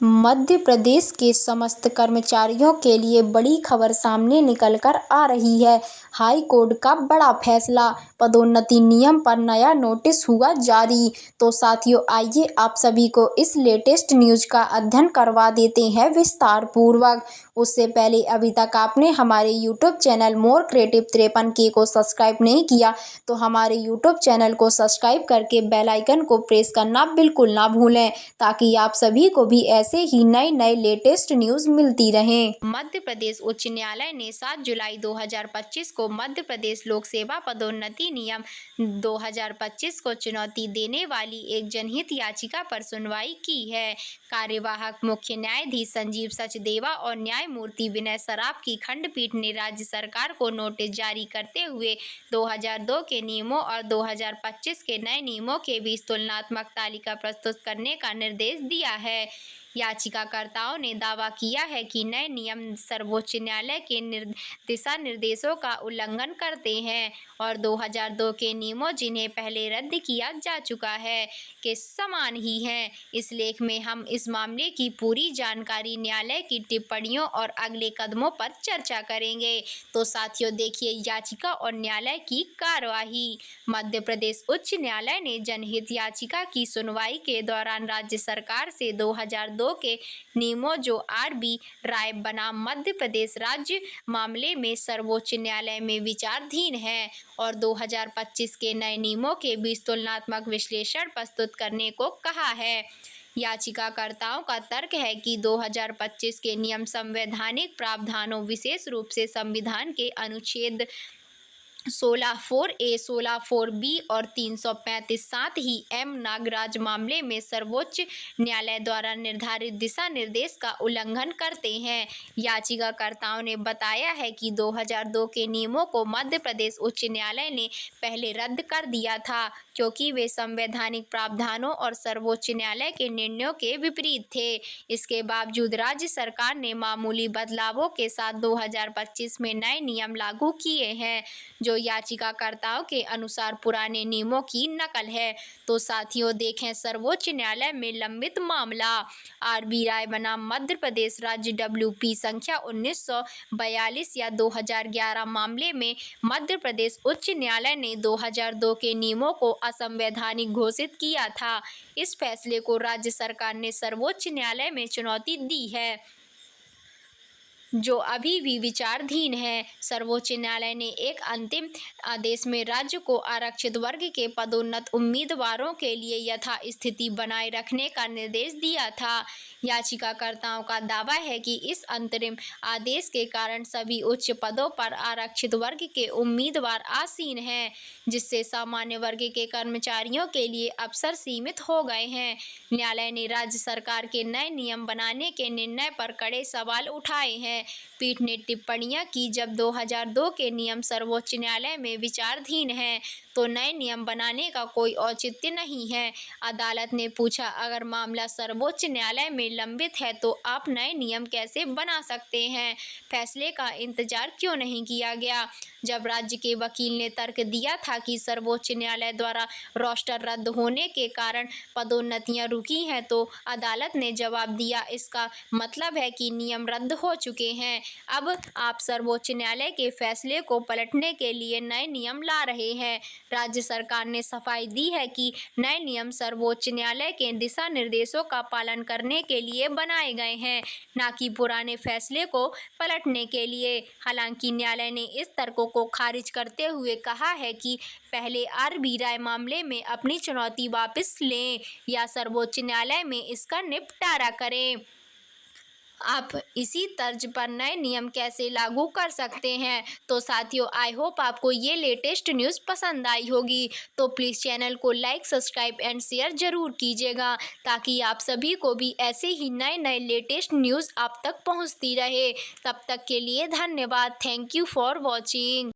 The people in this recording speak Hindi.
मध्य प्रदेश के समस्त कर्मचारियों के लिए बड़ी खबर सामने निकल कर आ रही है। हाई कोर्ट का बड़ा फैसला, पदोन्नति नियम पर नया नोटिस हुआ जारी। तो साथियों, आइए आप सभी को इस लेटेस्ट न्यूज का अध्ययन करवा देते हैं विस्तार पूर्वक। उससे पहले अभी तक आपने हमारे YouTube channel more creative 53K को सब्सक्राइब नहीं किया तो हमारे यूट्यूब चैनल को सब्सक्राइब करके बेल आइकन को प्रेस करना बिल्कुल ना भूलें, ताकि आप सभी को भी ऐसे ही नए लेटेस्ट न्यूज मिलती रहें। मध्य प्रदेश उच्च न्यायालय ने 7 जुलाई 2025 को मध्य प्रदेश लोक सेवा पदोन्नति नियम 2025 को चुनौती देने वाली एक जनहित याचिका पर सुनवाई की है। कार्यवाहक मुख्य न्यायाधीश संजीव सचदेवा और न्यायमूर्ति विनय सराफ की खंडपीठ ने राज्य सरकार को नोटिस जारी करते हुए 2002 के नियमों और 2025 के नए नियमों के बीच तुलनात्मक तालिका प्रस्तुत करने का निर्देश दिया है। याचिकाकर्ताओं ने दावा किया है कि नए नियम सर्वोच्च न्यायालय के दिशा निर्देशों का उल्लंघन करते हैं और 2002 के नियमों, जिन्हें पहले रद्द किया जा चुका है, के समान ही हैं। इस लेख में हम इस मामले की पूरी जानकारी, न्यायालय की टिप्पणियों और अगले कदमों पर चर्चा करेंगे। तो साथियों, देखिए याचिका और न्यायालय की कार्यवाही। मध्य प्रदेश उच्च न्यायालय ने जनहित याचिका की सुनवाई के दौरान राज्य सरकार से 2002 के नियमों, जो आर.बी. राय बनाम मध्य प्रदेश राज्य मामले में सर्वोच्च न्यायालय में विचाराधीन है, और 2025 के नए नियमों के बीच तुलनात्मक विश्लेषण प्रस्तुत करने को कहा है। याचिकाकर्ताओं का तर्क है कि 2025 के नियम संवैधानिक प्रावधानों, विशेष रूप से संविधान के अनुच्छेद 16(4)(a), 16(4)(b) और 335, साथ ही एम नागराज मामले में सर्वोच्च न्यायालय द्वारा निर्धारित दिशा निर्देश का उल्लंघन करते हैं। याचिकाकर्ताओं ने बताया है कि 2002 के नियमों को मध्य प्रदेश उच्च न्यायालय ने पहले रद्द कर दिया था, क्योंकि वे संवैधानिक प्रावधानों और सर्वोच्च न्यायालय के निर्णयों के विपरीत थे। इसके बावजूद राज्य सरकार ने मामूली बदलावों के साथ 2025 में नए नियम लागू किए हैं, जो याचिकाकर्ताओं के अनुसार पुराने नियमों की नकल है। तो साथियों, देखें सर्वोच्च न्यायालय में लंबित मामला। आर.बी. राय बनाम मध्य प्रदेश राज्य WP संख्या 1942 या 2011 मामले में मध्य प्रदेश उच्च न्यायालय ने 2002 के नियमों को असंवैधानिक घोषित किया था। इस फैसले को राज्य सरकार ने सर्वोच्च न्यायालय में चुनौती दी है, जो अभी भी विचाराधीन है। सर्वोच्च न्यायालय ने एक अंतिम आदेश में राज्य को आरक्षित वर्ग के पदोन्नत उम्मीदवारों के लिए यथास्थिति बनाए रखने का निर्देश दिया था। याचिकाकर्ताओं का दावा है कि इस अंतरिम आदेश के कारण सभी उच्च पदों पर आरक्षित वर्ग के उम्मीदवार आसीन हैं, जिससे सामान्य वर्ग के कर्मचारियों के लिए अवसर सीमित हो गए हैं। न्यायालय ने राज्य सरकार के नए नियम बनाने के निर्णय पर कड़े सवाल उठाए हैं। पीठ ने टिप्पणियां की, जब 2002 के नियम सर्वोच्च न्यायालय में विचाराधीन हैं, तो नए नियम बनाने का कोई औचित्य नहीं है। अदालत ने पूछा, अगर मामला सर्वोच्च न्यायालय में लंबित है तो आप नए नियम कैसे बना सकते हैं? फैसले का इंतजार क्यों नहीं किया गया? जब राज्य के वकील ने तर्क दिया था कि सर्वोच्च न्यायालय द्वारा रोस्टर रद्द होने के कारण पदोन्नतियां रुकी हैं, तो अदालत ने जवाब दिया, इसका मतलब है कि नियम रद्द हो चुके हैं। अब आप सर्वोच्च न्यायालय के फैसले को पलटने के लिए नए नियम ला रहे हैं। राज्य सरकार ने सफाई दी है कि नए नियम सर्वोच्च न्यायालय के दिशा निर्देशों का पालन करने के लिए बनाए गए हैं, न कि पुराने फैसले को पलटने के लिए। हालांकि न्यायालय ने इस तर्क को खारिज करते हुए कहा है कि पहले आर.बी. राय मामले में अपनी चुनौती वापस लें या सर्वोच्च न्यायालय में इसका निपटारा करें। आप इसी तर्ज पर नए नियम कैसे लागू कर सकते हैं? तो साथियों, आई होप आपको ये लेटेस्ट न्यूज़ पसंद आई होगी। तो प्लीज़ चैनल को लाइक, सब्सक्राइब एंड शेयर ज़रूर कीजिएगा, ताकि आप सभी को भी ऐसे ही नए लेटेस्ट न्यूज़ आप तक पहुंचती रहे। तब तक के लिए धन्यवाद। Thank you for watching.